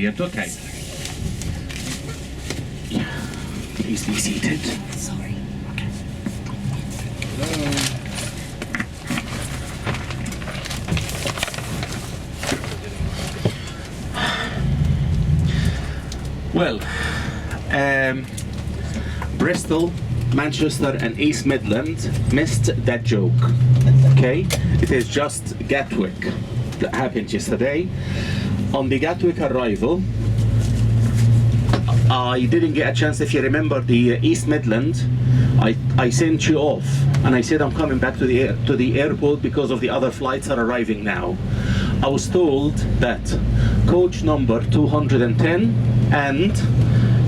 Okay. Please be seated. Sorry. Okay. Well, Bristol, Manchester and East Midlands missed that joke. Okay? It is just Gatwick that happened yesterday. On the Gatwick arrival, I didn't get a chance. If you remember the East Midlands, I sent you off and I said I'm coming back to the airport because of the other flights are arriving now. I was told that coach number 210 and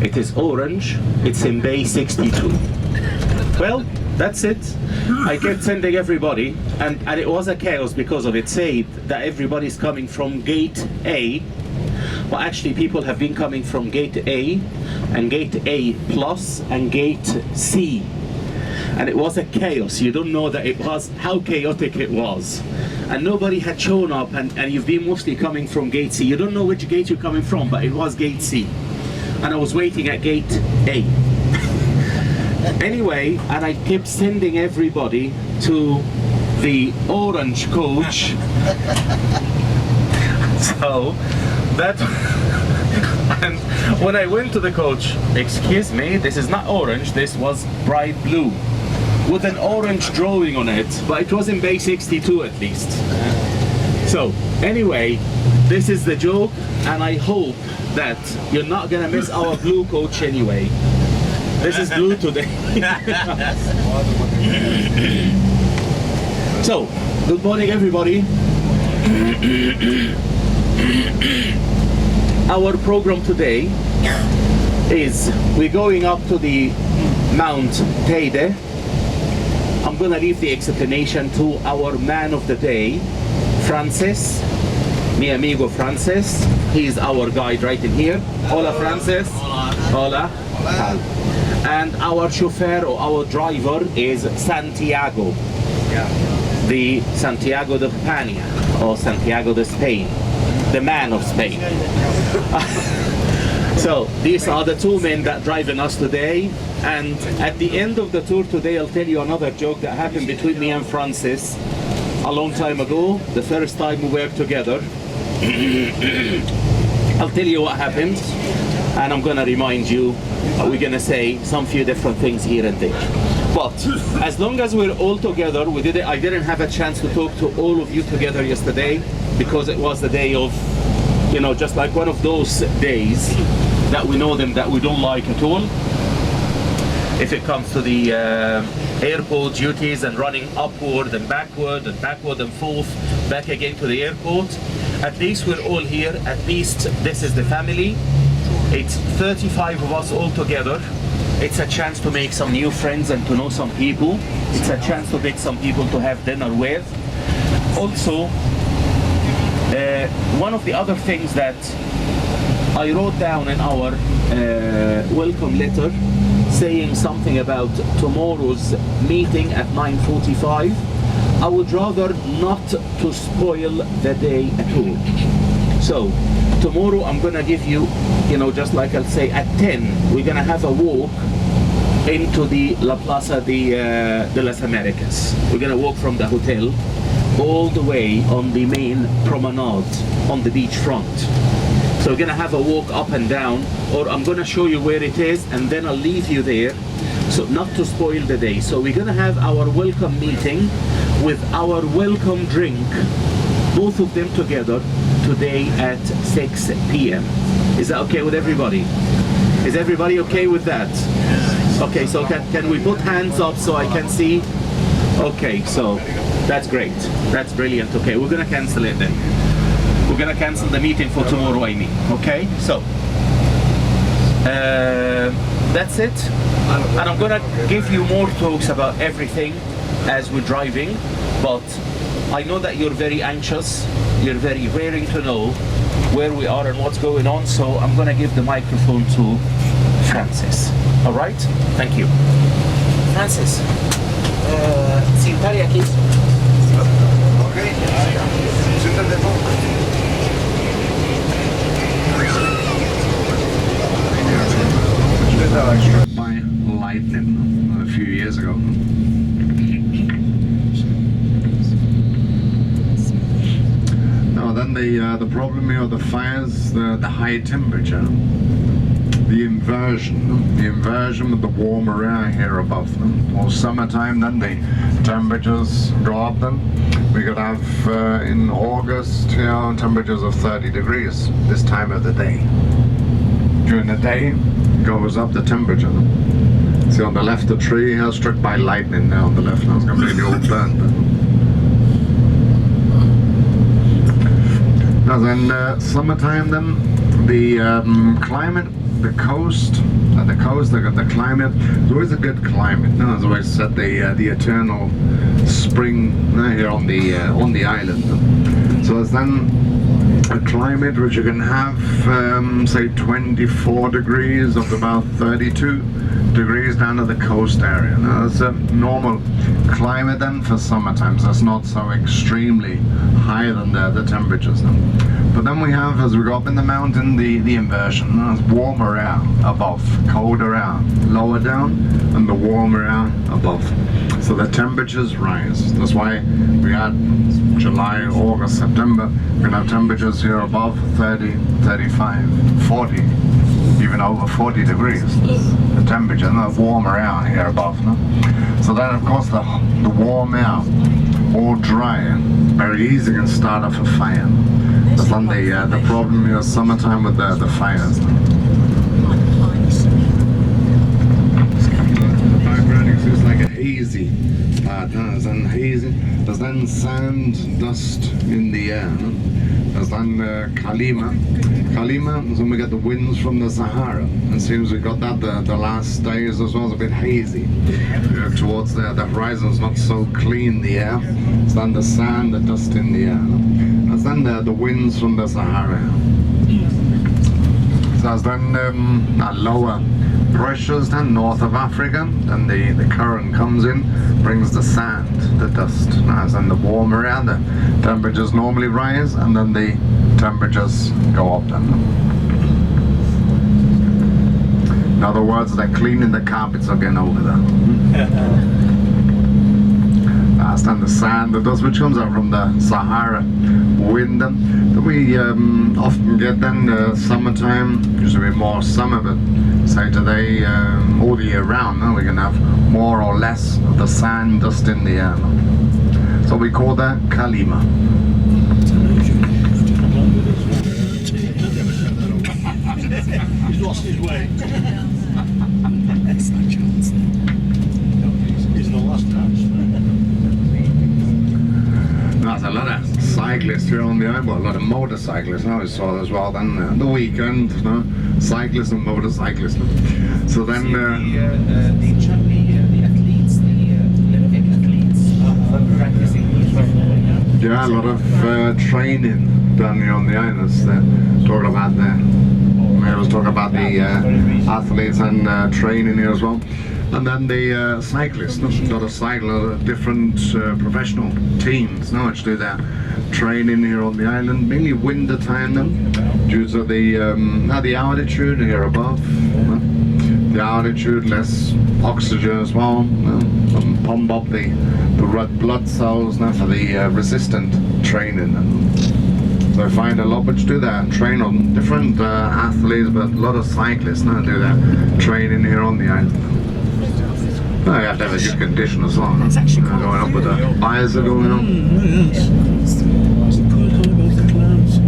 it is orange, it's in bay 62. Well, that's it. I kept sending everybody and it was a chaos because of it. Said that everybody's coming from gate A. Well, actually people have been coming from gate A and gate A plus and gate C. And it was a chaos. You don't know that it was, how chaotic it was. And nobody had shown up and you've been mostly coming from gate C. You don't know which gate you're coming from, but it was gate C. And I was waiting at gate A. Anyway, and I kept sending everybody to the orange coach. So that, and when I went to the coach, excuse me, this is not orange, this was bright blue with an orange drawing on it, but it was in bay 62 at least. So anyway, this is the joke, and I hope that you're not gonna miss our blue coach anyway. This is blue today. So, good morning everybody. Our program today is we're going up to the Mount Teide. I'm gonna leave the explanation to our man of the day, Francis, mi amigo Francis. He's our guide right in here. Hola Francis. Hola. Hola. And our chauffeur or our driver is Santiago. The Santiago de España or Santiago de Spain, the man of Spain. So these are the two men that driving us today, and at the end of the tour today I'll tell you another joke that happened between me and Francis a long time ago, the first time we worked together. I'll tell you what happened and I'm gonna remind you, we're gonna say some few different things here and there. But as long as we're all together, I didn't have a chance to talk to all of you together yesterday because it was the day of, you know, just like one of those days that we know them that we don't like at all. If it comes to the airport duties and running upward and backward and forth, back again to the airport, at least we're all here. At least this is the family. It's 35 of us all together. It's a chance to make some new friends and to know some people. It's a chance to pick some people to have dinner with. Also, one of the other things that I wrote down in our welcome letter, saying something about tomorrow's meeting at 9:45. I would rather not to spoil the day at all. So tomorrow I'm gonna give you, you know, just like I'll say at 10, we're gonna have a walk into the La Plaza de las Americas. We're gonna walk from the hotel all the way on the main promenade on the beach front. So we're gonna have a walk up and down, or I'm gonna show you where it is and then I'll leave you there, so not to spoil the day. So we're gonna have our welcome meeting with our welcome drink, both of them together today at 6 p.m. Is that okay with everybody? Is everybody okay with that? Okay, so can we put hands up so I can see? Okay, so that's great. That's brilliant. Okay, we're gonna cancel it then. We're gonna cancel the meeting for tomorrow, I mean. Okay, so that's it. And I'm gonna give you more talks about everything as we're driving, but I know that you're very anxious. You're very raring to know where we are and what's going on, so I'm gonna give the microphone to Francis. All right? Thank you. Francis, sentare aquí. Okay. struck by lightning a few years ago. Now then the problem here of the fires, the high temperature, the inversion with the warmer air here above them. Or summertime, then the temperatures go up then. We could have in August, temperatures of 30 degrees this time of the day. During the day, goes up the temperature. See on the left, the tree here struck by lightning now on the left. Now it's completely all burnt. Now then, summertime then, the climate, the coast, the climate, it's always a good climate. Now, as I always said, the eternal spring here on the island. So there's then a climate which you can have, say 24 degrees up to about 32 degrees down to the coast area. Now that's a normal climate then for summertime, so it's not so extremely higher than the temperatures now. But then we have, as we go up in the mountain, the inversion. There's warmer air above, colder air lower down, and the warmer air above. So the temperatures rise. That's why we had July, August, September, we're going to have temperatures here above 30, 35, 40, even over 40 degrees. The temperature, and the warmer air here above. No? So then, of course, the warm air, all dry, very easy can start off a fire. That's then the problem here summertime with the fires. The background is like a hazy part. There's then hazy. There's then sand, dust in the air. There's then Kalima. Kalima is when we get the winds from the Sahara. It seems we got that the last days as well. It's a bit hazy towards the horizon. It's not so clean, the air. It's then the sand, the dust in the air. There's then the winds from the Sahara. So there's then lower pressures then north of Africa. Then the current comes in, brings the sand, the dust. As then the warmer air, the temperatures normally rise, and then the temperatures go up then. In other words, they're cleaning the carpets again over there. That's then the sand, the dust which comes out from the Sahara wind that we often get then summertime, usually more summer, but say today all the year round, we can have more or less of the sand dust in the air. So we call that Kalima. He's lost his way. That's no chance. He's the last chance. There's a lot of cyclists here on the island, well, a lot of motorcyclists. I always saw as well then the weekend, cyclists and motorcyclists. So then the athletes, the Olympic athletes, practicing. Yeah, a lot of training done here on the islands. Talking about I was talking about the athletes and training here as well. And then the cyclists, a lot of different professional teams which do their training here on the island, mainly winter time then, due to the altitude here above. The altitude, less oxygen as well, and pump up the red blood cells now for the resistant training. So I find a lot which do that, train on different athletes, but a lot of cyclists now do that training here on the island. You have to have a good condition as well. It's actually quite going up with the fires are going on. Yes. It's a quite high above the clouds.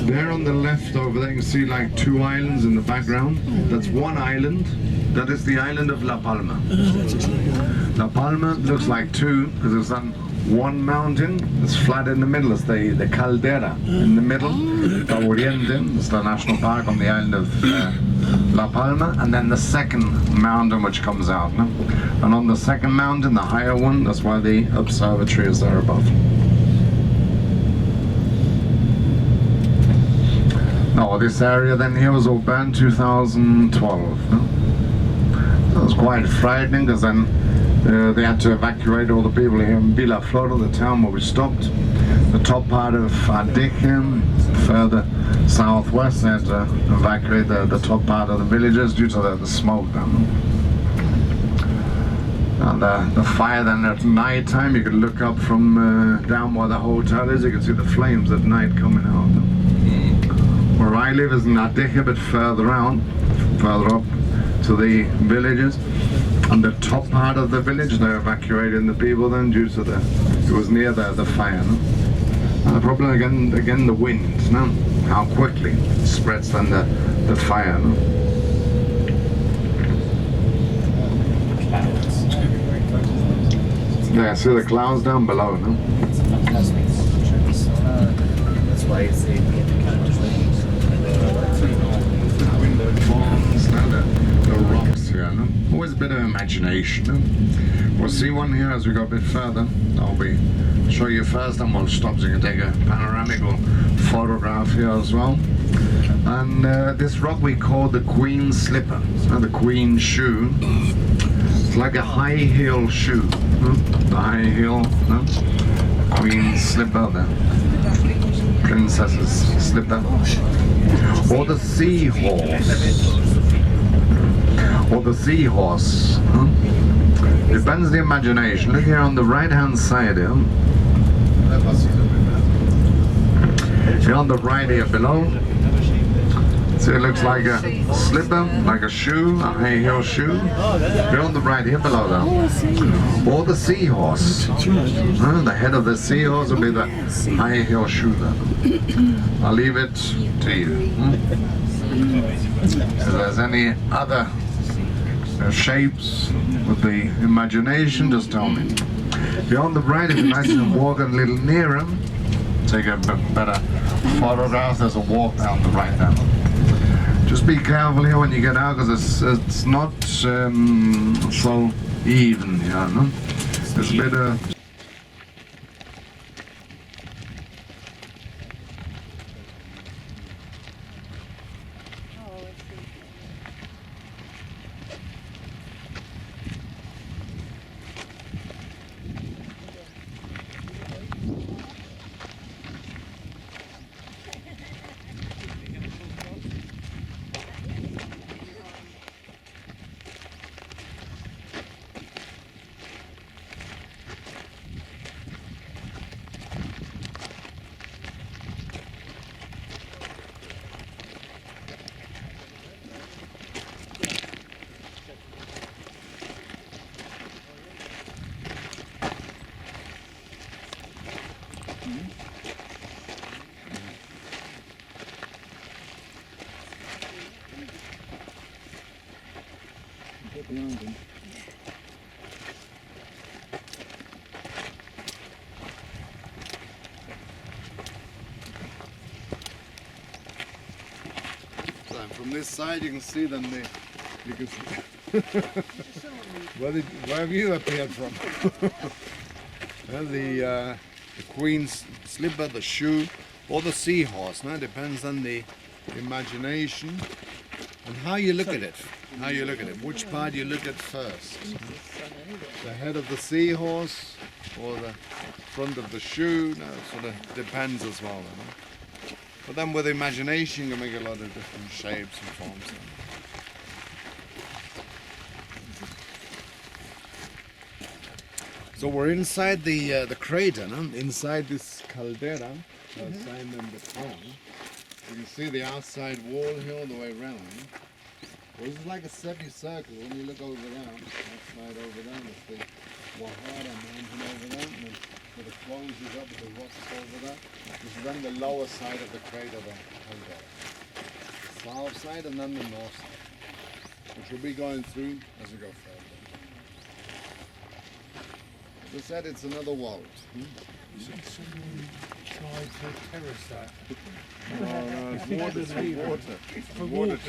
There on the left over there you can see like two islands in the background. That's one island. That is the island of La Palma. La Palma looks like two because there's one mountain that's flat in the middle. It's the Caldera in the middle. The Oriente, it's the national park on the island of La Palma. And then the second mountain which comes out. No? And on the second mountain, the higher one, that's why the observatory is there above. No, or this area then here was all burned 2012. No? So it was quite frightening because then they had to evacuate all the people here in Villa Flora, the town where we stopped. The top part of Adeje, further southwest, they had to evacuate the top part of the villages due to the smoke then. And the fire then at night time, you could look up from down where the hotel is, you can see the flames at night coming out. Where I live is in Adeje, but further out, further up to the villages. And the top part of the village, they're evacuating the people then due to it was near the fire. No? And the problem again the wind, no? How quickly it spreads then the fire. No? Yeah, see the clouds down below, no? That's why it's the the rocks here, no? Always a bit of imagination, no? We'll see one here as we go a bit further. I'll show you first, and we'll stop so you can take a panoramic photograph here as well. And this rock we call the Queen Slipper, the Queen Shoe. It's like a high heel shoe, no? The high heel, no? Queen Slipper, the Princess's Slipper. Or the Seahorse. Or the Seahorse. Huh? Depends the imagination. Look here on the right hand side here. Here on the right here below. See, it looks like a slipper, like a shoe, a high heel shoe. Here on the right here below that. Or the seahorse. The head of the seahorse will be the high heel shoe then. I'll leave it to you. If there's any other shapes with the imagination, just tell me. Here on the right, if you like to walk a little nearer, take a better photograph. There's a walk down the right now. Just be careful here when you get out, because it's not so even here, no? There's a bit of... From this side you can see them there. You can see where have you appeared from? The Queen's Slipper, the shoe, or the seahorse. Now it depends on the imagination and how you look at it. How you look at it. Which part you look at first. The head of the seahorse or the front of the shoe. No, it sort of depends as well. But then with imagination you can make a lot of different shapes and forms. So we're inside the crater, no? Inside this Caldera, sign number 12. You can see the outside wall here all the way around. Well, this is like a semicircle. When you look over there, outside over there, it's the Wahara mountain over there, and then sort of closes up with the rocks over there. This is then the lower side of the crater there, the south side and then the north side, which we'll be going through as we go further. As I said, it's another world. Someone tried to terrace that. No, it's water. It's water.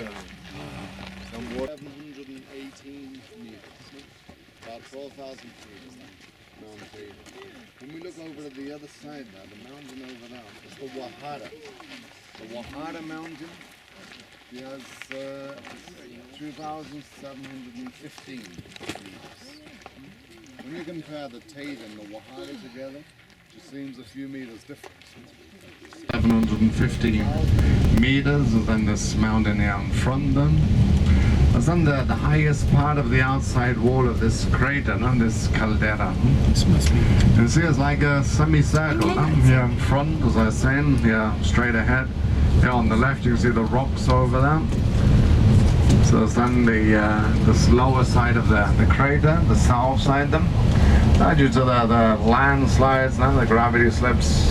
Some water. 718 meters. About 12,000 feet is that. Mount Teide. When we look over to the other side now, the mountain over there, it's the Wahara. The Wahara mountain She has 2,715 meters. When you compare the Teide and the Wahale together, it seems a few meters different. 715 meters, and then this mountain here in front then. It's on the highest part of the outside wall of this crater, this Caldera. You see it's like a semicircle here in front, as I was saying, here straight ahead. Here on the left you can see the rocks over there. So it's then this lower side of the crater, the south side then. Due to the landslides and the gravity slips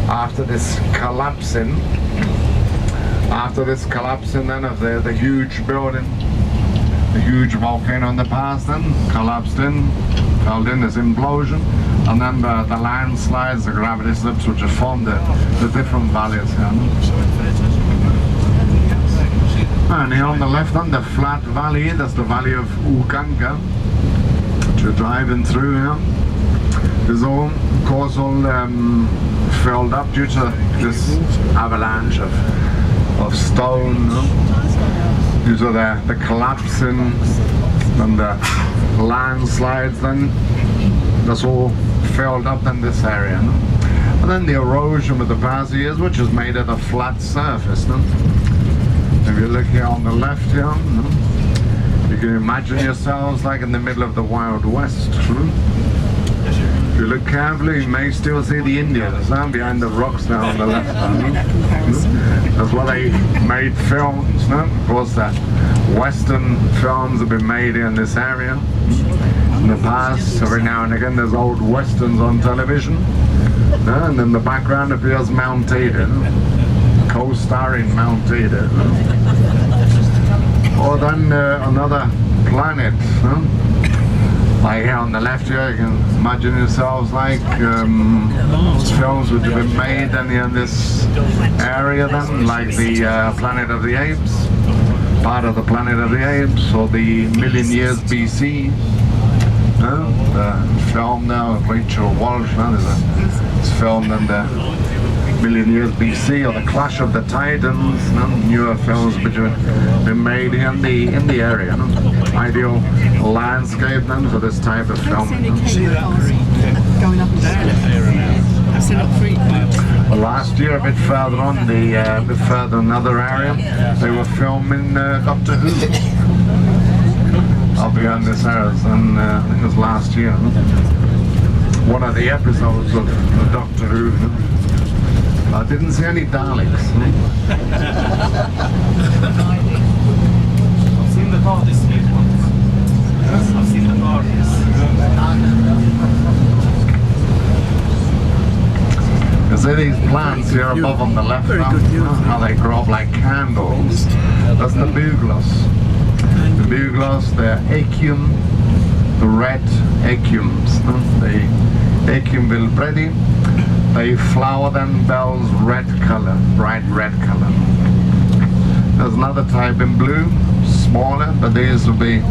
after this collapsing then of the huge building, the huge volcano in the past then collapsed in, fell in this implosion, and then the landslides, the gravity slips which have formed the different valleys here. And here on the left on the flat valley, that's the valley of Ukanka, which we're driving through here. It's all, of course, all filled up due to this avalanche of stone, due to the collapsing and the landslides. Then that's all filled up in this area. And then the erosion with the past years, which has made it a flat surface. If you look here on the left here, you can imagine yourselves like in the middle of the Wild West. If you look carefully, you may still see the Indians behind the rocks now on the left. That's why they made films. Of course, the Western films have been made in this area. In the past, every now and again, there's old Westerns on television. And in the background appears Mount Teide, co-starring Mount Teide. Or then another planet. Like here on the left here, you can imagine yourselves like films which have been made in this area then, like the Planet of the Apes, part of the Planet of the Apes, or the Million Years BC. The film now, Rachel Walsh, it's filmed in the Million Years BC, or the Clash of the Titans, newer films which have been made in the area. Ideal landscape then for this type of film. Going up and down. That's a lot free. Well, last year, a bit further on, a bit further in another area, they were filming Doctor Who. Up here in this area, and I think it was last year. One of the episodes of Doctor Who. I didn't see any Daleks. I've seen the TARDIS here once. I've seen the TARDIS. You see these plants here above on the left, how they grow up like candles. That's the bugloss. The bugloss, the achium, the red achiums. The achium vilbredi. They flower then bells red color, bright red color. There's another type in blue, smaller, but these will be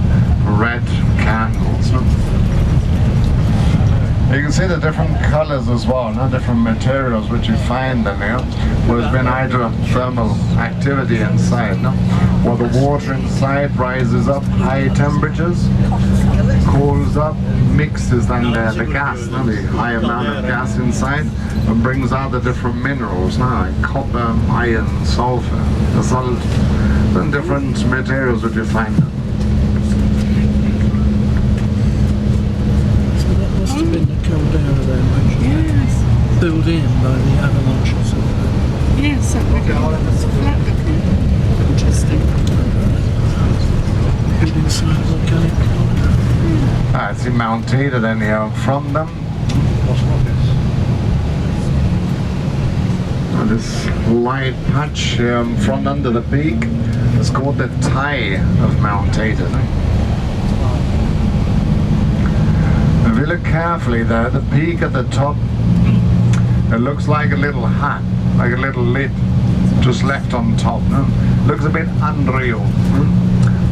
red candles. You can see the different colors as well, different materials which you find in here. Well, there's been hydrothermal activity inside, where the water inside rises up high temperatures, cools up, mixes then the gas, the high amount of gas inside, and brings out the different minerals, like copper, iron, sulfur, the salt, and different materials that you find. So that must have been the Caldera there, yes. Filled in by the avalanches of Yes, that would go flat. Interesting. inside volcanic. I see Mount Teide then here from them. And this light patch here in front under the peak is called the Teide of Mount Teide. If you look carefully there, the peak at the top, it looks like a little hat, like a little lid just left on top. Looks a bit unreal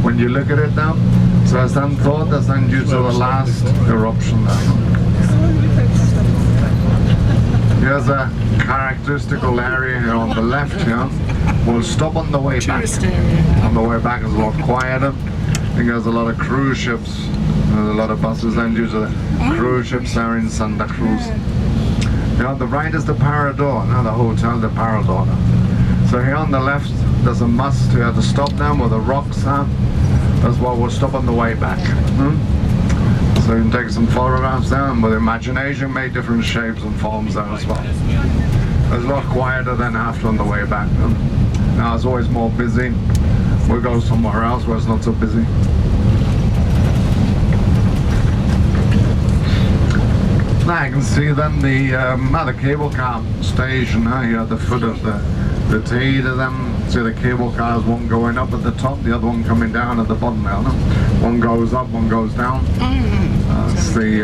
when you look at it now. So it's then thought that's then due to the last eruption there. Here's a characteristical area here on the left here. We'll stop on the way back. Tourist area. On the way back is a lot quieter. I think there's a lot of cruise ships. There's a lot of buses then due to the cruise ships are in Santa Cruz. Here on the right is the Parador, now the Hotel de Parador. So here on the left, there's a must. You have to stop down where the rocks are. That's why we'll stop on the way back. So you can take some photographs there, and with imagination make different shapes and forms there as well. It's a lot quieter than after on the way back. Now it's always more busy. We'll go somewhere else where it's not so busy. Now I can see then the cable car station here at the foot of the Teide. Then see the cable cars, one going up at the top, the other one coming down at the bottom now. One goes up, one goes down. That's the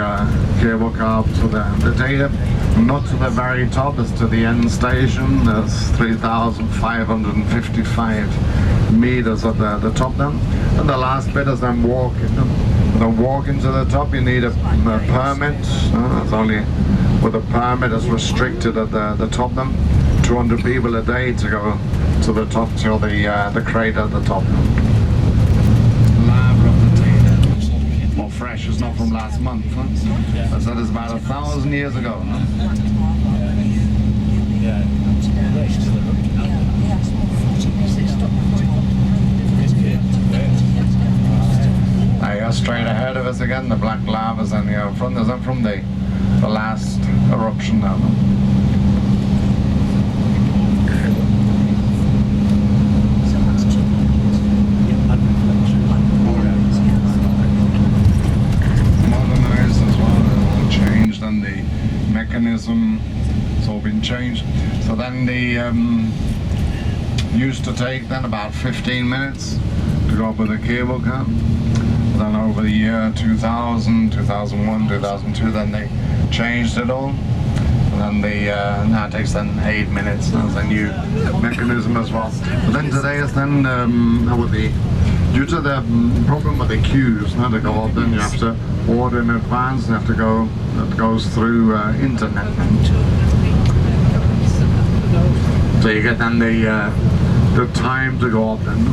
cable car up to the Teide. Not to the very top, it's to the end station. There's 3,555 meters at the top then. And the last bit is then walking. To walk into the top you need a permit. It's only with a permit it's restricted at the top then. 200 people a day to go to the top till the crater at the top. Lava of the Teide. More fresh, it's not from last month. Huh? That is about 1,000 years ago. Huh? Here, straight ahead of us again, the black lavas, and from the last eruption now. Modernized as well, all changed, and the mechanism, it's all been changed. So then the used to take then about 15 minutes to go up with a cable car. Then over the year 2000, 2001, 2002, then they changed it all. And then now it takes then 8 minutes. That's a new mechanism as well. But then today is then due to the problem with the queues, now to go up, then you have to order in advance. You have to go. That goes through internet. So you get then the time to go up then.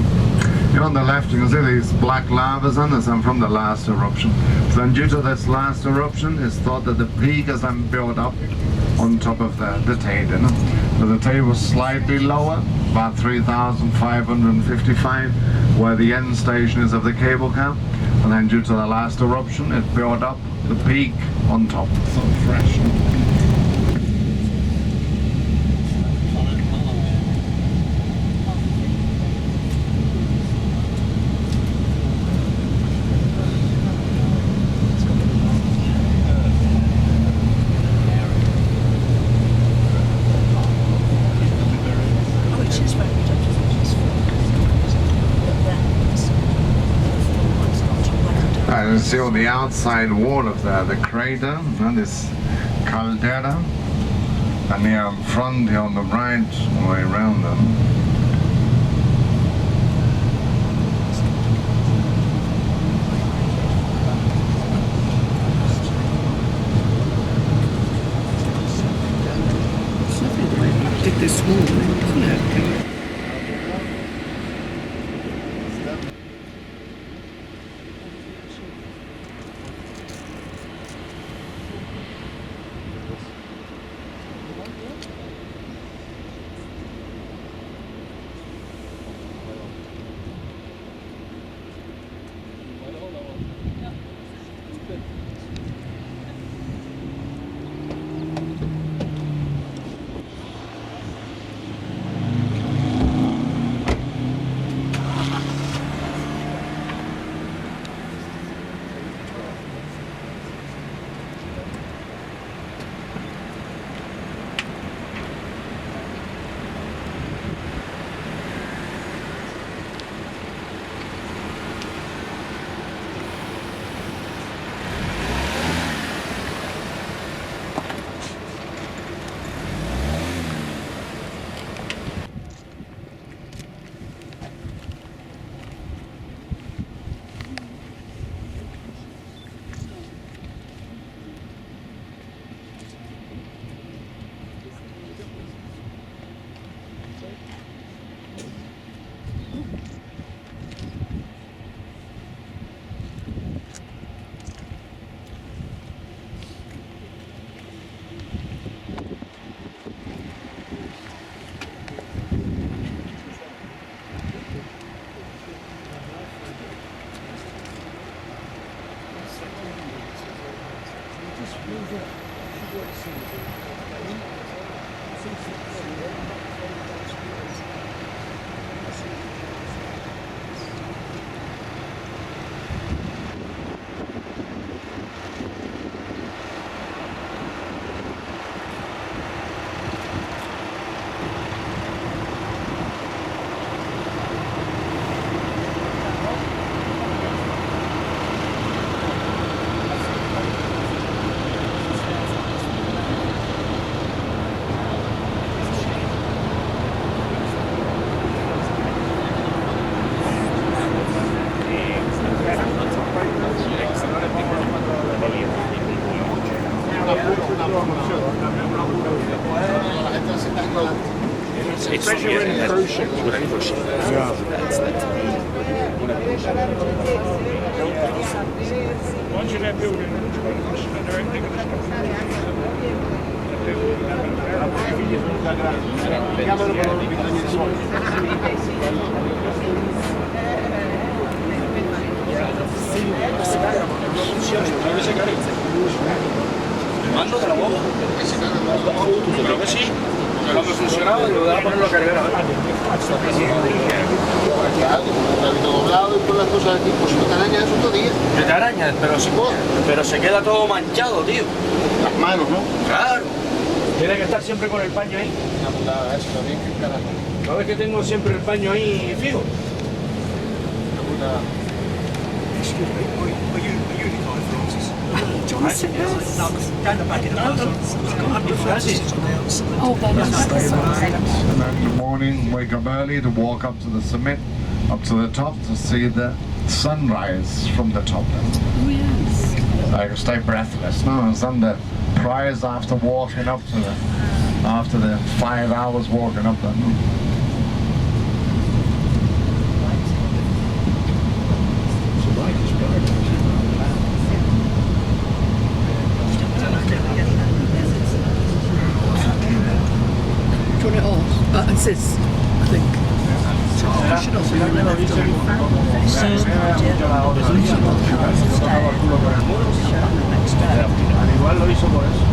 Here on the left you can see these black lavas on this and from the last eruption. So then due to this last eruption it's thought that the peak is then built up on top of the Teide. So the Teide was slightly lower, about 3,555, where the end station is of the cable car. And then due to the last eruption it built up the peak on top. So fresh. You see on the outside wall of the crater, this Caldera, and here in front, here on the right, way around them. Something the way I did this morning, isn't it? Especially when cruise ships. Once you're there building, they're empty with the Mando de la bomba. Creo que sí. Cuando funcionaba, lo voy a ponerlo a cargar ahora. doblado y con las cosas aquí, pues no te arañas eso todo día. Que te arañas, pero se queda todo manchado, tío. Las manos, ¿no? Claro. Tiene que estar siempre con el paño ahí. Una putada eso también, que carajo. ¿Sabes que tengo siempre el paño ahí fijo? Una putada. Oh, then In the morning, wake up early to walk up to the summit, up to the top to see the sunrise from the top. Oh, yes. Like stay breathless. No, it's on the prize after walking up to after the 5 hours walking up there. No? Turn it off. It says, I think. Al igual lo hizo por eso.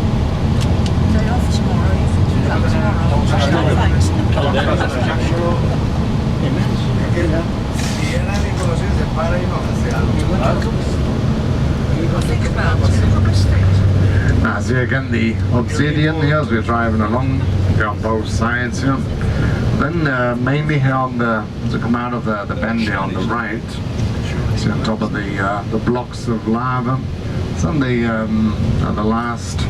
Now, see again the obsidian here as we're driving along here on both sides here. Then mainly here on to come out of the bend here on the right, see on top of the blocks of lava. It's on the last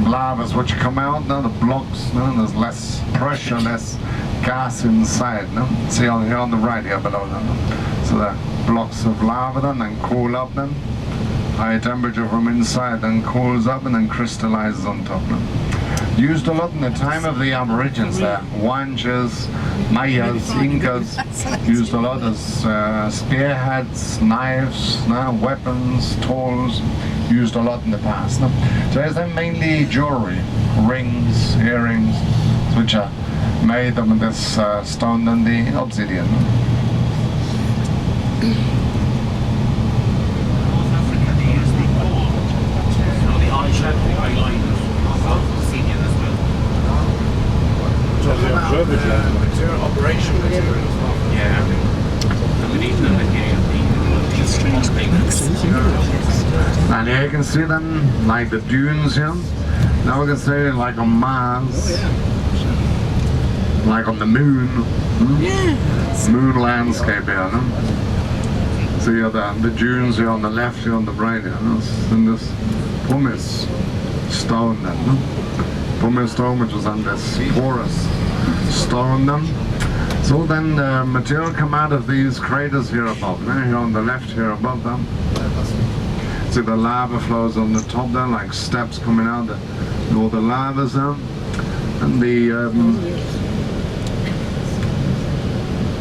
lavas which come out now, the blocks, no, there's less pressure, less gas inside. No? See on here on the right here below them. No? So the blocks of lava then cool up then. High temperature from inside then cools up and then crystallizes on top. No? Used a lot in the time of the Aborigines there. Wanchers, Mayas, Incas used a lot as spearheads, knives, weapons, tools. Used a lot in the past. No? So it's then mainly jewelry, rings, earrings, which are made of this stone and the obsidian. Operation materials. And here you can see them like the dunes here. Now we can see like on Mars, like on the moon. Moon landscape here. No? So you have the dunes here on the left, here on the right here. No? And this pumice stone then. No? Pumice stone which was on this porous stone then. So then the material come out of these craters here above, here on the left here above them. See the lava flows on the top there, like steps coming out, all the lavas there. And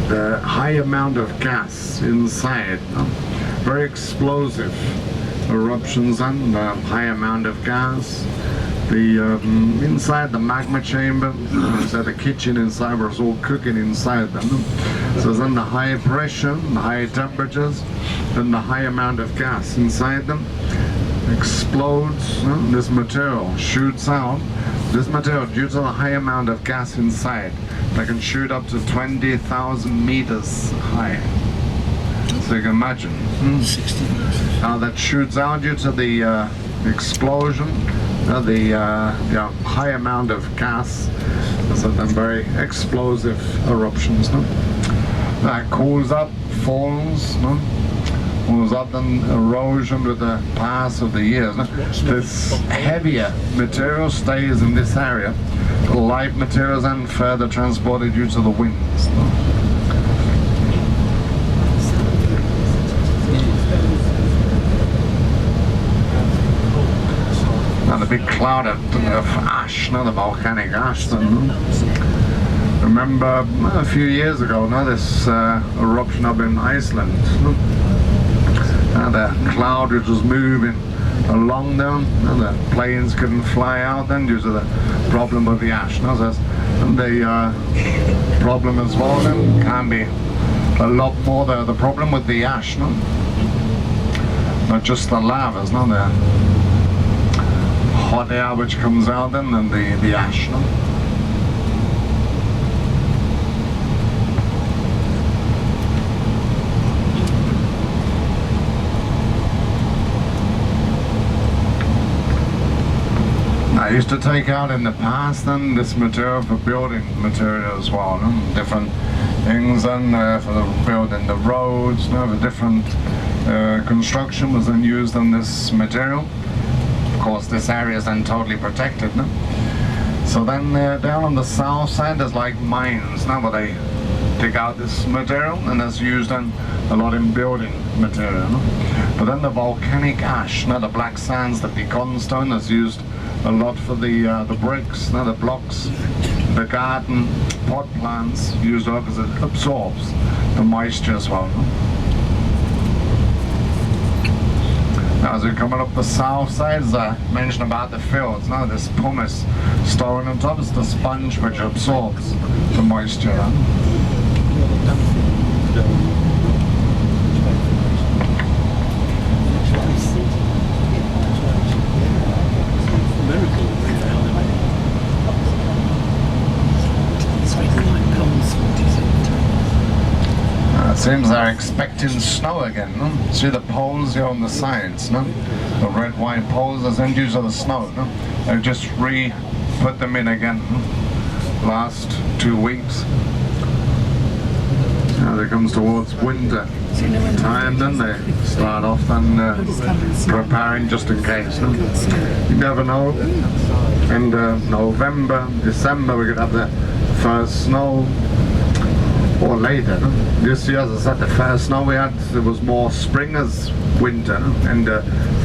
the high amount of gas inside, very explosive eruptions and high amount of gas. The inside the magma chamber, so the kitchen inside was all cooking inside them. So then the high pressure, the high temperatures, then the high amount of gas inside them explodes. This material shoots out. This material, due to the high amount of gas inside, they can shoot up to 20,000 meters high. So you can imagine how that shoots out due to the explosion. The high amount of gas, so then very explosive eruptions. No? That cools up, falls, no? Cools up, then erosion with the pass of the years. No? This heavier material stays in this area. The light materials then further transported due to the winds. No? And a big cloud of ash, the volcanic ash. remember a few years ago, now this eruption up in Iceland. The cloud which was moving along them, and the planes couldn't fly out then due to the problem with the ash. Now, the problem as well then can be a lot more the problem with the ash, no? Not just the lavas, no? The hot air which comes out then and the ash, no? I used to take out in the past then this material for building material as well, no? Different things and for building the roads, no? The different construction was then used on this material. Of course this area is then totally protected, no? So then down on the south side there's like mines now where they dig out this material, and that's used then a lot in building material, no? But then the volcanic ash, now the black sands, the pecan stone, that's used a lot for the bricks, now the blocks, the garden pot plants used up because it absorbs the moisture as well. No? Now as we're coming up the south side, as I mentioned about the fields, now this pumice stone on top is the sponge which absorbs the moisture. No? It seems they're expecting snow again, no? See the poles here on the sides, no? The red, white poles as end use of the snow, no? They've just put them in again, no? Last 2 weeks. Now it comes towards winter time, then they start off then preparing just in case, no? You never know. In November, December we could have the first snow, or later. No? This year, as I said, the first snow we had, it was more spring as winter, no? And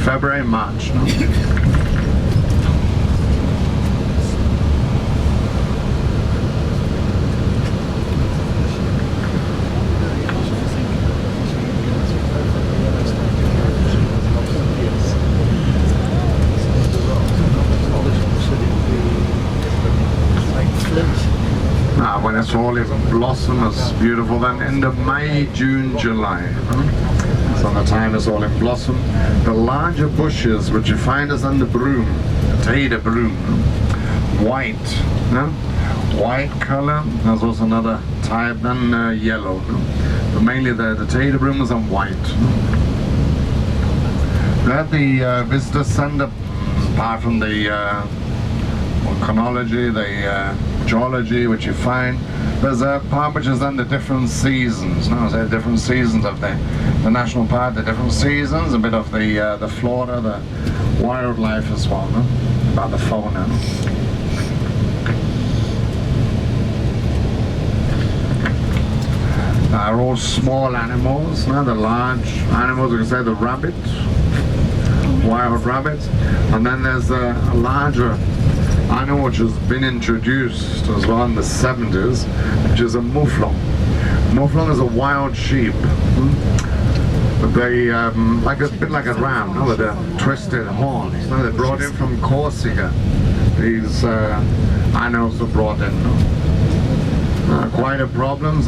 February, March. No? When it's all in blossom, it's beautiful then. End of May, June, July. So the time is all in blossom. The larger bushes which you find is on the broom, the Teide broom, white, no? White color. There's also another type then yellow, no? But mainly the Teide broom is on white. That the visitor center, apart from the volcanology, the geology which you find, there's a part which is then the different seasons, no? So different seasons of the national park, the different seasons, a bit of the flora, the wildlife as well, no? About the fauna. They're all small animals, no? The large animals, you can say the rabbit, wild rabbits, and then there's a larger animal which has been introduced as well in the 70s, which is a mouflon. Mouflon is a wild sheep. But they, a bit like a ram, no? With the twisted horns. No? They're brought in from Corsica. These animals are brought in. No? Quite a problem,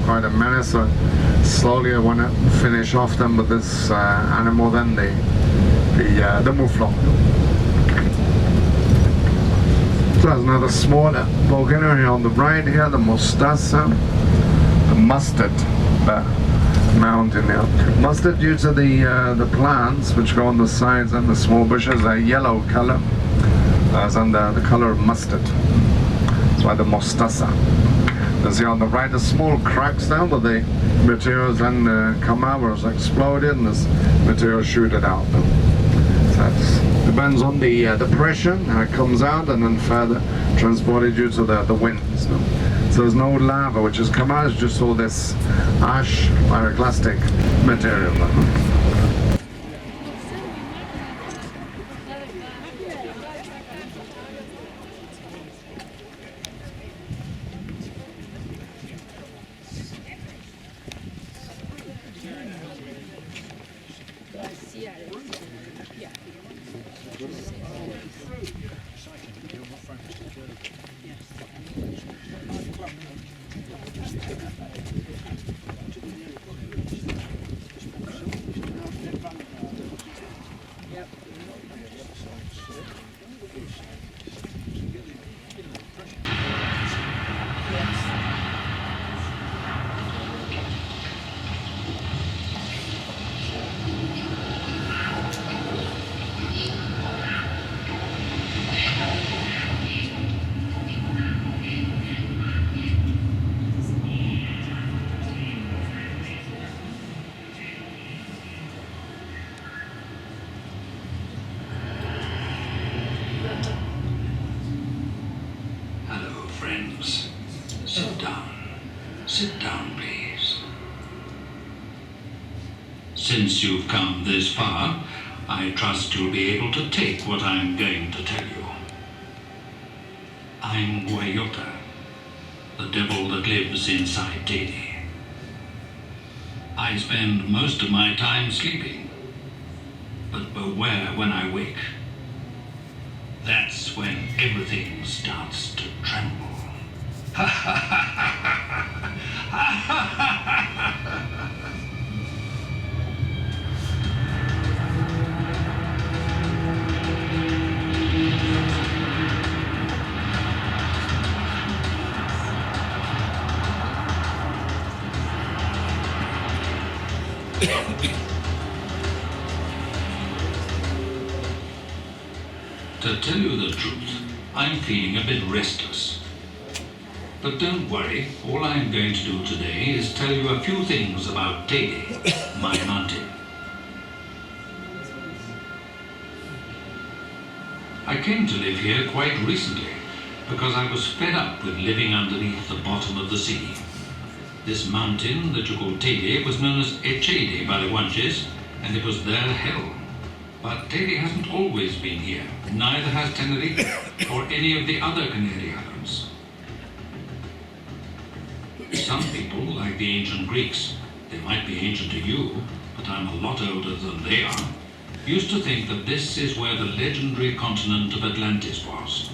quite a menace. So slowly I want to finish off them with this animal, then the mouflon. There's another smaller volcano here on the right here, the Mostassa, the mustard mountain here. Mustard due to the plants which go on the sides and the small bushes are yellow color, as under the color of mustard. That's why the Mostassa. There's here on the right the small cracks down where the materials then come out, where it's exploded and this material shoot it out. That depends on the pressure, how it comes out, and then further transported due to the winds. No? So there's no lava which has come out, it's just all this ash, pyroclastic material. No? Hello, friends. Sit down. Sit down, please. Since you've come this far, I trust you'll be able to take what I'm going to tell you. I'm Guayota, the devil that lives inside Teide. I spend most of my time sleeping, but beware when I wake. That's when everything starts to tremble. To tell you the truth, I'm feeling a bit restless. But don't worry, all I'm going to do today is tell you a few things about Teide, my mountain. I came to live here quite recently because I was fed up with living underneath the bottom of the sea. This mountain that you call Teide was known as Teide by the Guanches, and it was their hell. But Teide hasn't always been here, neither has Tenerife or any of the other Canary Islands. Some people, like the ancient Greeks, they might be ancient to you, but I'm a lot older than they are, used to think that this is where the legendary continent of Atlantis was.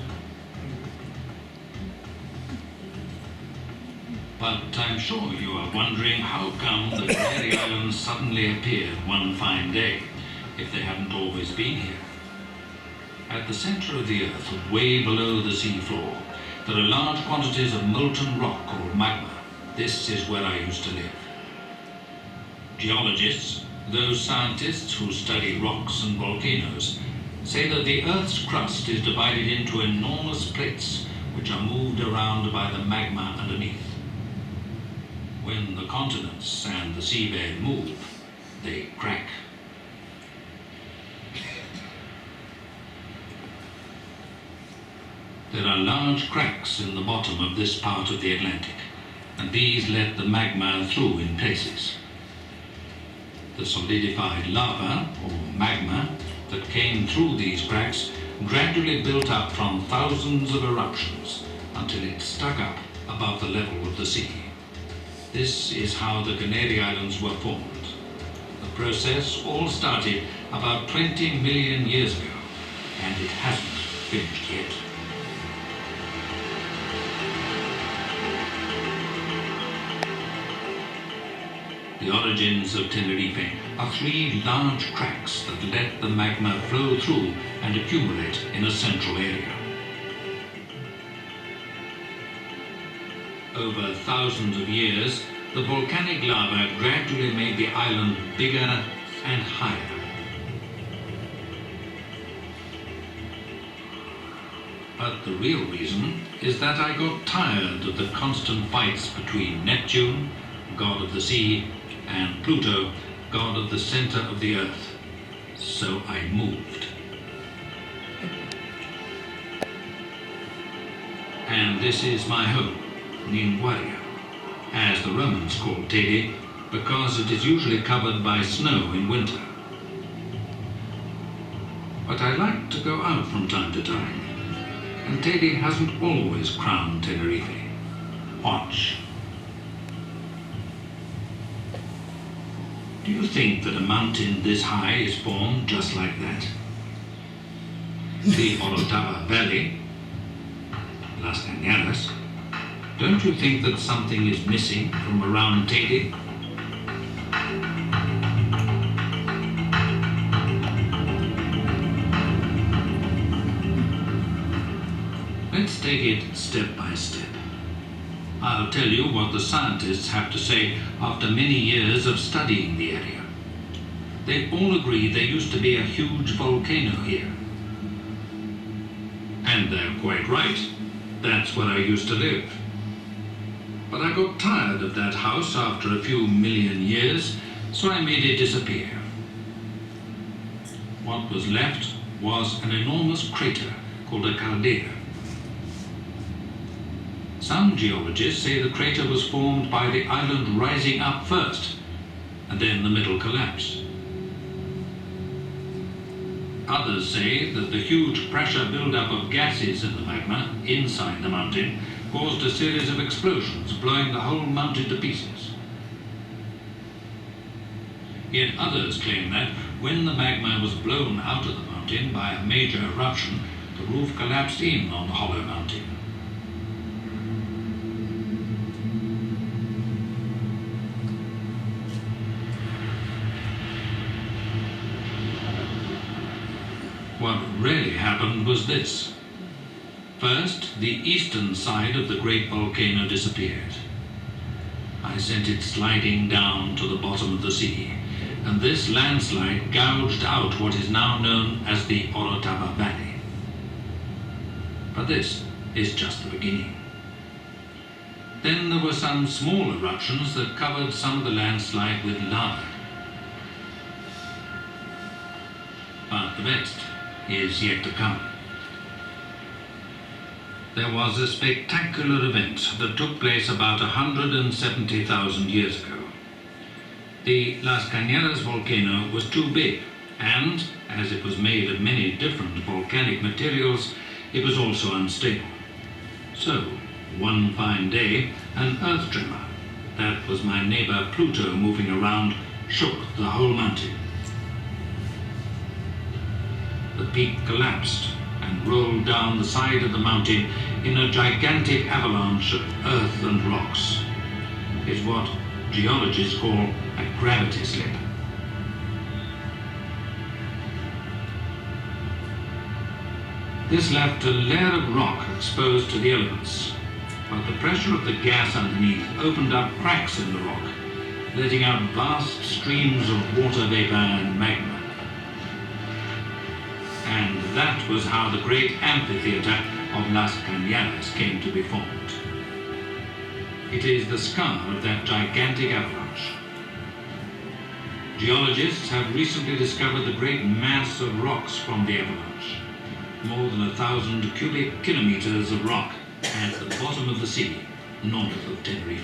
But I'm sure you are wondering how come the Canary Islands suddenly appeared one fine day, if they haven't always been here. At the center of the earth, way below the sea floor, there are large quantities of molten rock called magma. This is where I used to live. Geologists, those scientists who study rocks and volcanoes, say that the Earth's crust is divided into enormous plates which are moved around by the magma underneath. When the continents and the seabed move, they crack. There are large cracks in the bottom of this part of the Atlantic, and these let the magma through in places. The solidified lava, or magma, that came through these cracks gradually built up from thousands of eruptions until it stuck up above the level of the sea. This is how the Canary Islands were formed. The process all started about 20 million years ago, and it hasn't finished yet. The origins of Tenerife are three large cracks that let the magma flow through and accumulate in a central area. Over thousands of years, the volcanic lava gradually made the island bigger and higher. But the real reason is that I got tired of the constant fights between Neptune, god of the sea, and Pluto, god of the center of the earth. So I moved. And this is my home, Ninguaria, as the Romans called Teide, because it is usually covered by snow in winter. But I like to go out from time to time, and Teide hasn't always crowned Tenerife. Watch. Do you think that a mountain this high is formed just like that? The Orotava Valley, Las Cañadas, Don't you think that something is missing from around Teide? Let's take it step by step. I'll tell you what the scientists have to say after many years of studying the area. They all agree there used to be a huge volcano here. And they're quite right. That's where I used to live. But I got tired of that house after a few million years, so I made it disappear. What was left was an enormous crater called a caldera. Some geologists say the crater was formed by the island rising up first, and then the middle collapsed. Others say that the huge pressure buildup of gases in the magma inside the mountain caused a series of explosions, blowing the whole mountain to pieces. Yet others claim that when the magma was blown out of the mountain by a major eruption, the roof collapsed in on the hollow mountain. What really happened was this. First, the eastern side of the great volcano disappeared. I sent it sliding down to the bottom of the sea, and this landslide gouged out what is now known as the Orotava Valley. But this is just the beginning. Then there were some small eruptions that covered some of the landslide with lava. But the best is yet to come. There was a spectacular event that took place about 170,000 years ago. The Las Cañaras volcano was too big, and as it was made of many different volcanic materials, it was also unstable. So, one fine day, an earth tremor, that was my neighbor Pluto moving around, shook the whole mountain. The peak collapsed and rolled down the side of the mountain in a gigantic avalanche of earth and rocks. It's what geologists call a gravity slip. This left a layer of rock exposed to the elements, but the pressure of the gas underneath opened up cracks in the rock, letting out vast streams of water vapor and magma. And that was how the great amphitheater of Las Cañaras came to be formed. It is the scar of that gigantic avalanche. Geologists have recently discovered the great mass of rocks from the avalanche. More than 1,000 cubic kilometers of rock at the bottom of the sea, north of Tenerife.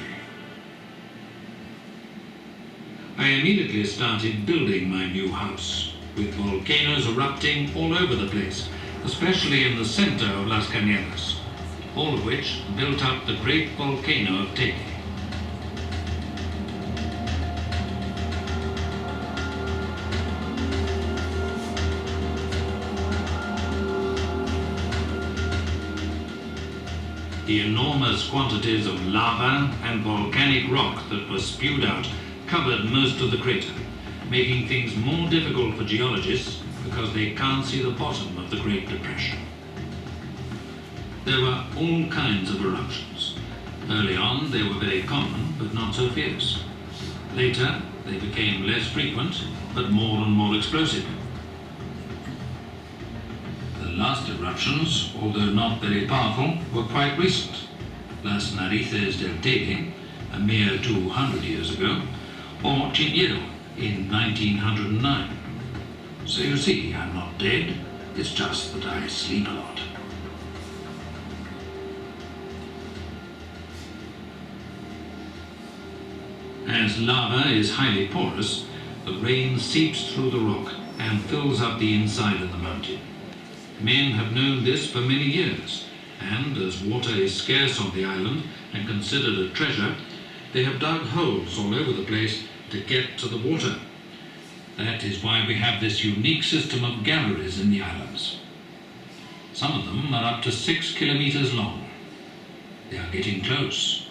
I immediately started building my new house, with volcanoes erupting all over the place, especially in the center of Las Cañaras, all of which built up the great volcano of Teide. The enormous quantities of lava and volcanic rock that was spewed out covered most of the crater, making things more difficult for geologists because they can't see the bottom of the Great Depression. There were all kinds of eruptions. Early on, they were very common, but not so fierce. Later, they became less frequent, but more and more explosive. The last eruptions, although not very powerful, were quite recent. Las Narices del Teide, a mere 200 years ago, or Caldera in 1909. So you see, I'm not dead, it's just that I sleep a lot. As lava is highly porous, the rain seeps through the rock and fills up the inside of the mountain. Men have known this for many years, and as water is scarce on the island and considered a treasure, they have dug holes all over the place to get to the water. That is why we have this unique system of galleries in the islands. Some of them are up to 6 kilometers long. They are getting close.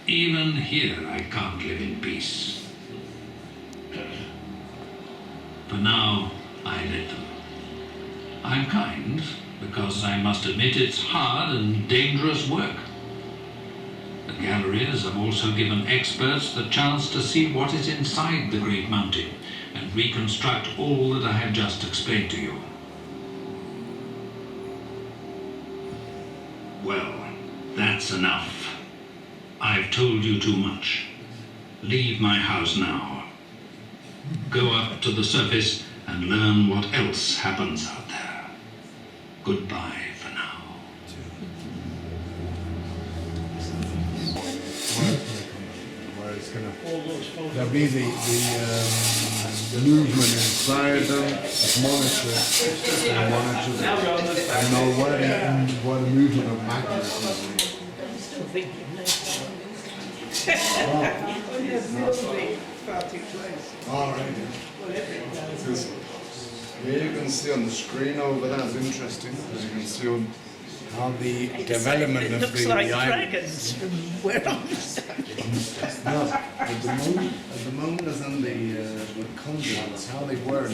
Even here I can't live in peace. For now, I let them. I'm kind because I must admit it's hard and dangerous work. The galleries have also given experts the chance to see what is inside the great mountain and reconstruct all that I have just explained to you. Well, that's enough. I've told you too much. Leave my house now. Go up to the surface and learn what else happens out there. Goodbye for now. Where it's gonna, there'll be the movement inside them, it's monitored, you know, where the movement of magma is. Alright. Here you can see on the screen over there, it's interesting, because you can see on how the development of looks the like island. dragons from where I'm standing. No, at the moment as in the conduits, how they were.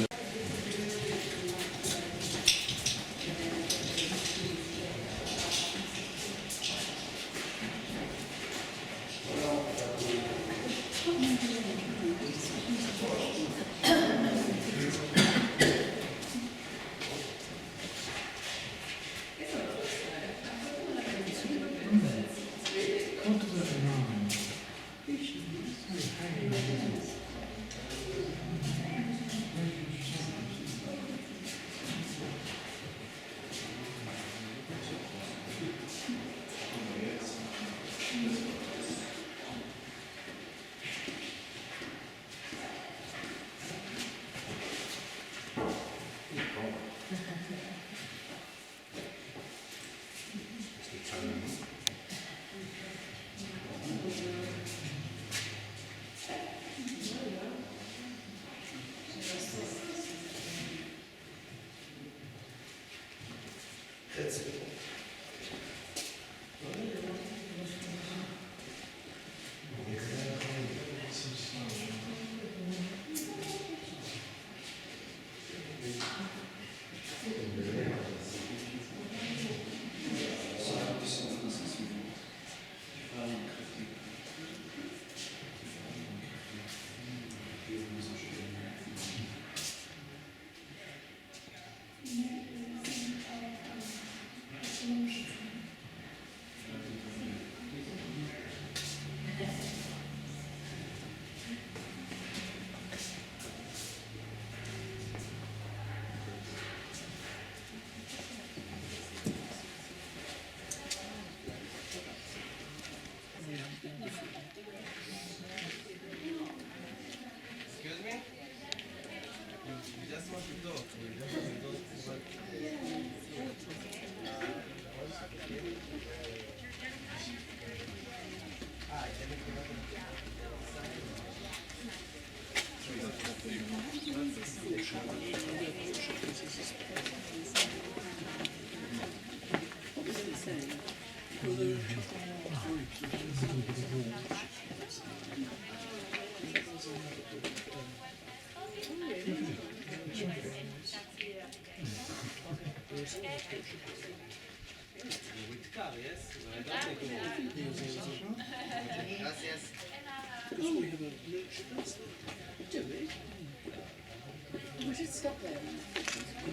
We should stop there. I don't know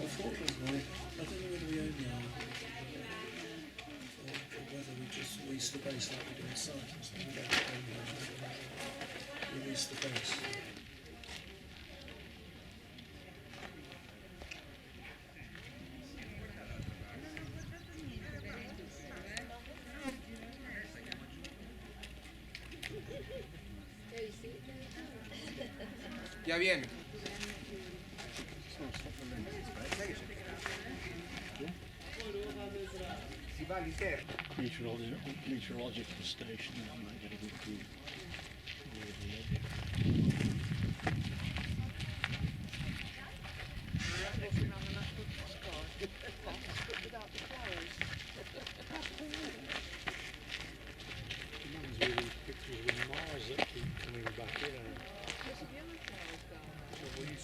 whether we own now or whether we just lease the base like we do inside. We don't own now. We lease the base. Ya viene. Si va all'interno. Meteorological station. I might get a good view.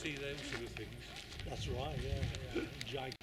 see those sort of things. That's right, yeah. Giant.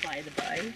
By the by.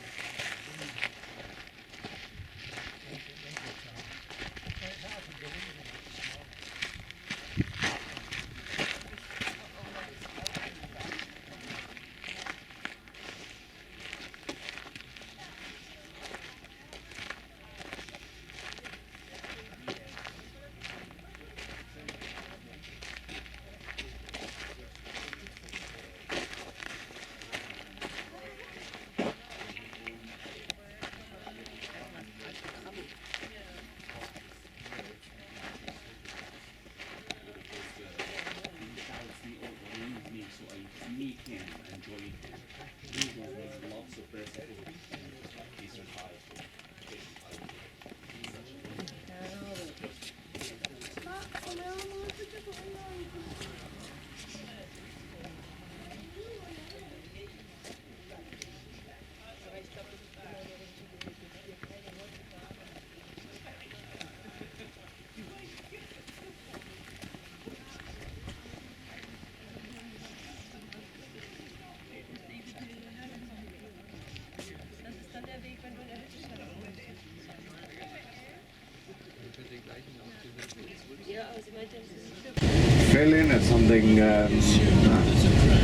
Filling it's something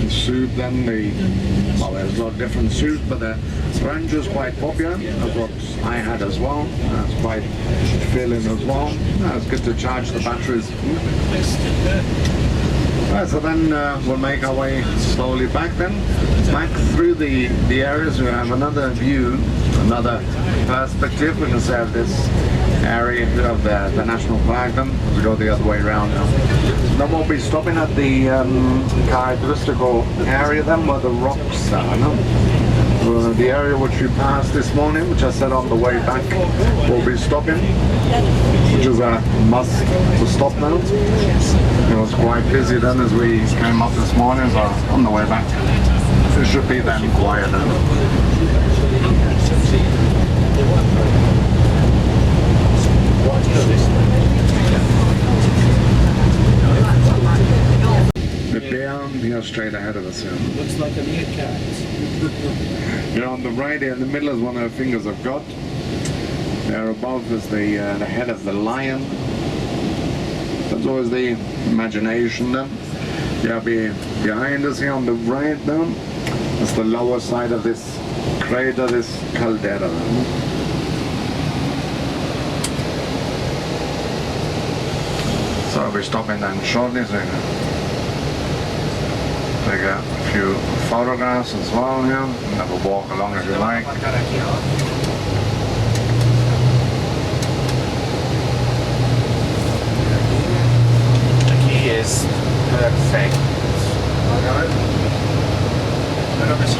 soup then well there's a lot of different soup but the ranch is quite popular. That's what I had as well. That's quite filling as well. It's good to charge the batteries. Right, so then we'll make our way slowly back through the areas. We have another view, another perspective we can say of this area of the national park. Then we go the other way around now. Then we'll be stopping at the characteristical area then where the rocks are. No? The area which we passed this morning, which I said on the way back, we'll be stopping, which is a must to stop now. It was quite busy then as we came up this morning, so on the way back it should be then quieter. The bear here straight ahead of us here. Looks like a meerkat. You know, on the right here in the middle is one of the fingers of God. There above is the head of the lion. That's always the imagination then. Yeah, behind us here on the right now, It's the lower side of this crater, this Caldera. So we're stopping then shortly, so you can take a few photographs as well here, and have a walk along if you like. The key is perfect. Espero que sí.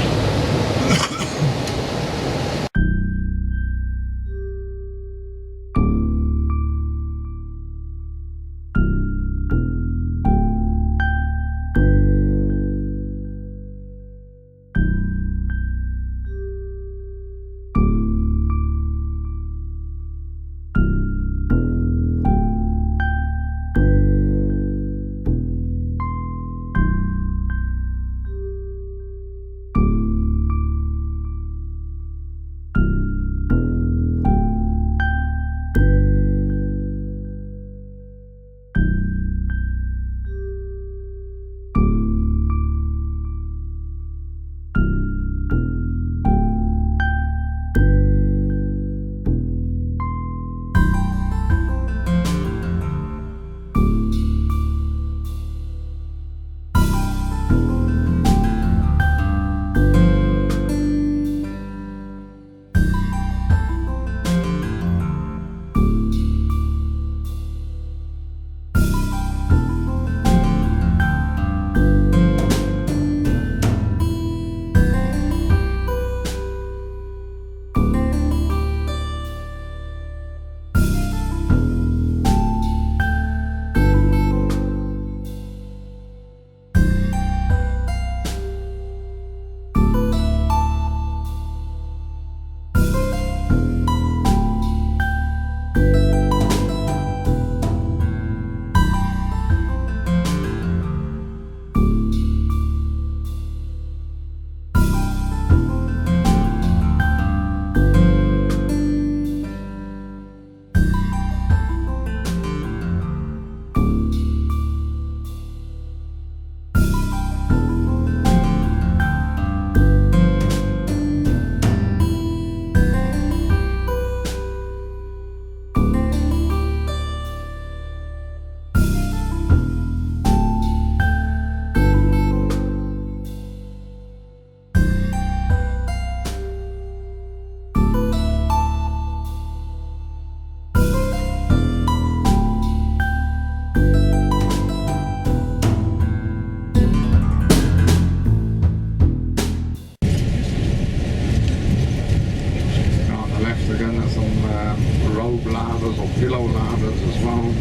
ladders or pillow ladders as well.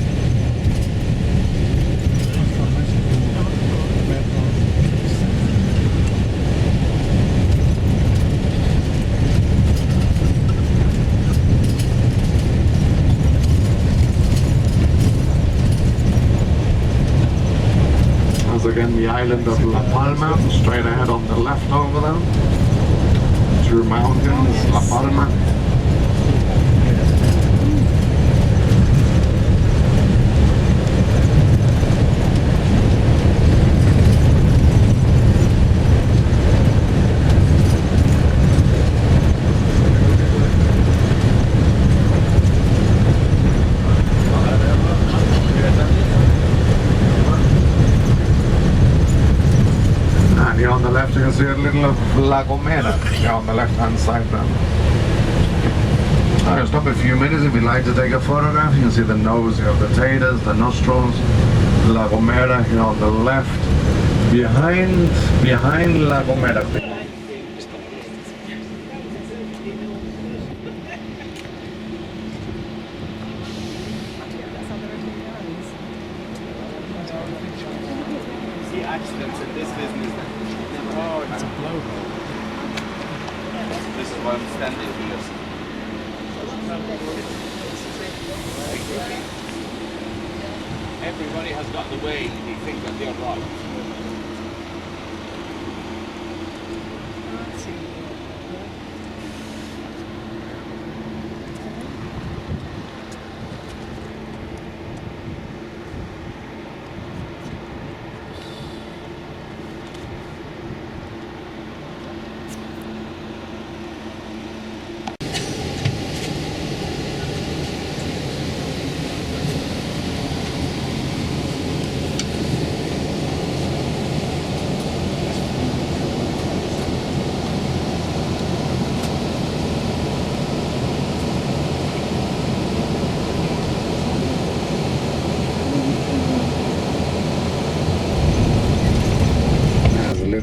As again the island of La Palma, straight ahead on the left over there. Through mountains, La Palma. On the left you can see a little of La Gomera on the left hand side there. I'll stop a few minutes if you'd like to take a photograph. You can see the nose of the Teides, the nostrils, La Gomera here on the left. Behind La Gomera. Accidents in this business. Oh, it's a blow. This is why I'm standing here. Everybody has got the way they think that they're right.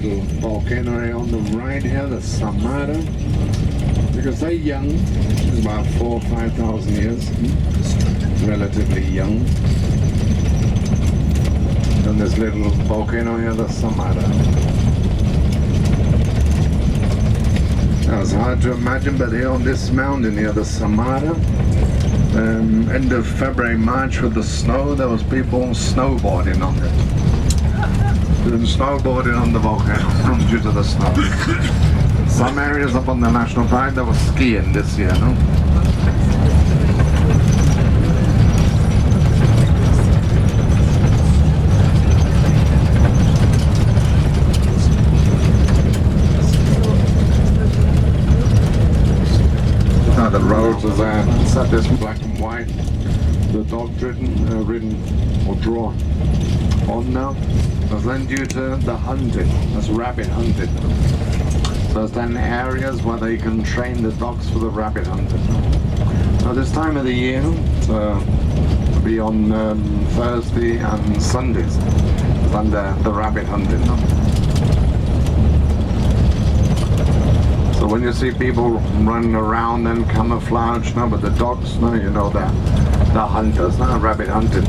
little volcano on the right here, the Samara. Because they're young, it's about 4,000 or 5,000 years, relatively young. And this little volcano here, the Samara. Now it's hard to imagine, but here on this mountain here, the Samara, end of February, March with the snow, there was people snowboarding on it. Doing snowboarding on the volcano due to the snow. Some areas up on the national park, there was skiing this year, no? The roads are there, set this black and white, the dog ridden or drawn on now. But then due to the hunting, that's rabbit hunting. So there's then areas where they can train the dogs for the rabbit hunting. Now this time of the year, it'll be on Thursday and Sundays, then the rabbit hunting. So when you see people running around and camouflage, no, but the dogs, no, you know, they're hunters, no, rabbit hunting.